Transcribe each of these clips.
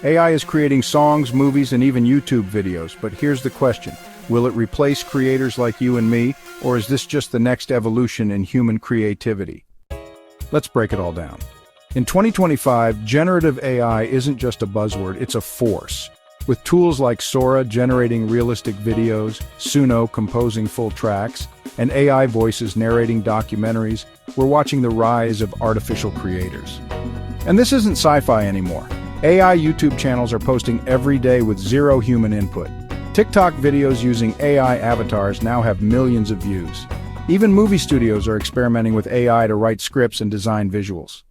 AI is creating songs, movies, and even YouTube videos, but here's the question. Will it replace creators like you and me, or is this just the next evolution in human creativity? Let's break it all down. In 2025, generative AI isn't just a buzzword, it's a force. With tools like Sora generating realistic videos, Suno composing full tracks, and AI voices narrating documentaries, we're watching the rise of artificial creators. And this isn't sci-fi anymore. AI YouTube channels are posting every day with zero human input. TikTok videos using AI avatars now have millions of views. Even movie studios are experimenting with AI to write scripts and design visuals.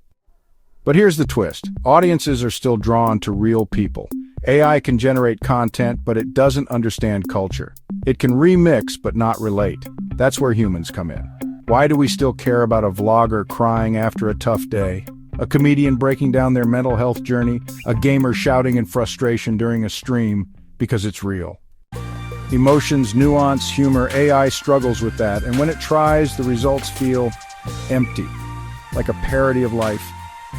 But here's the twist. Audiences are still drawn to real people. AI can generate content, but it doesn't understand culture. It can remix, but not relate. That's where humans come in. Why do we still care about a vlogger crying after a tough day? A comedian breaking down their mental health journey? A gamer shouting in frustration during a stream? Because it's real. Emotions, nuance, humor, AI struggles with that, and when it tries, the results feel empty, like a parody of life.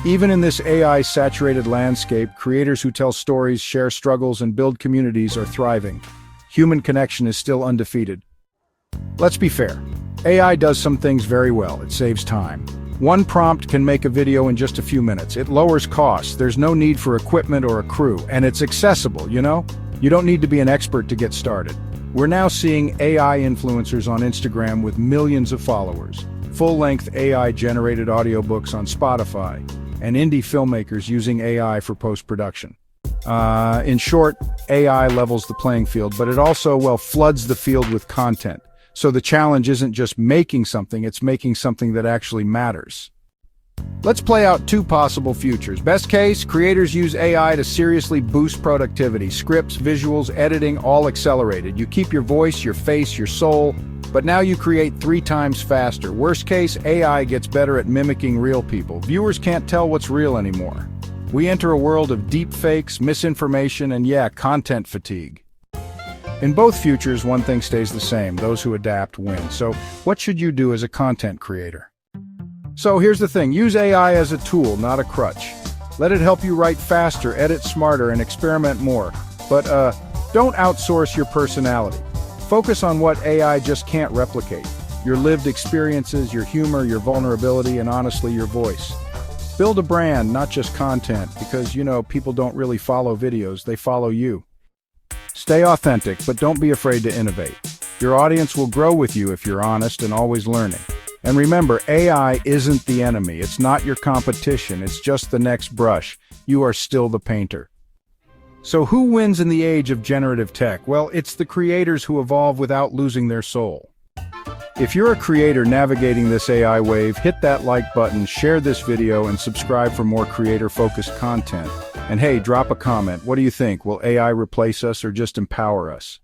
Even in this AI-saturated landscape, creators who tell stories, share struggles, and build communities are thriving. Human connection is still undefeated. Let's be fair. AI does some things very well. It saves time. One prompt can make a video in just a few minutes. It lowers costs. There's no need for equipment or a crew, and it's accessible, you know? You don't need to be an expert to get started. We're now seeing AI influencers on Instagram with millions of followers, full-length AI-generated audiobooks on Spotify, and indie filmmakers using AI for post-production. In short, AI levels the playing field, but it also, well, floods the field with content. So the challenge isn't just making something, it's making something that actually matters. Let's play out two possible futures. Best case, creators use AI to seriously boost productivity. Scripts, visuals, editing, all accelerated. You keep your voice, your face, your soul, but now you create 3 times faster. Worst case, AI gets better at mimicking real people. Viewers can't tell what's real anymore. We enter a world of deep fakes, misinformation, and content fatigue. In both futures, one thing stays the same. Those who adapt win. So what should you do as a content creator? So here's the thing, use AI as a tool, not a crutch. Let it help you write faster, edit smarter, and experiment more. But don't outsource your personality. Focus on what AI just can't replicate. Your lived experiences, your humor, your vulnerability, and honestly, your voice. Build a brand, not just content, because, people don't really follow videos, they follow you. Stay authentic, but don't be afraid to innovate. Your audience will grow with you if you're honest and always learning. And remember, AI isn't the enemy. It's not your competition. It's just the next brush. You are still the painter. So who wins in the age of generative tech? Well, it's the creators who evolve without losing their soul. If you're a creator navigating this AI wave, hit that like button, share this video, and subscribe for more creator-focused content. And hey, drop a comment. What do you think? Will AI replace us or just empower us?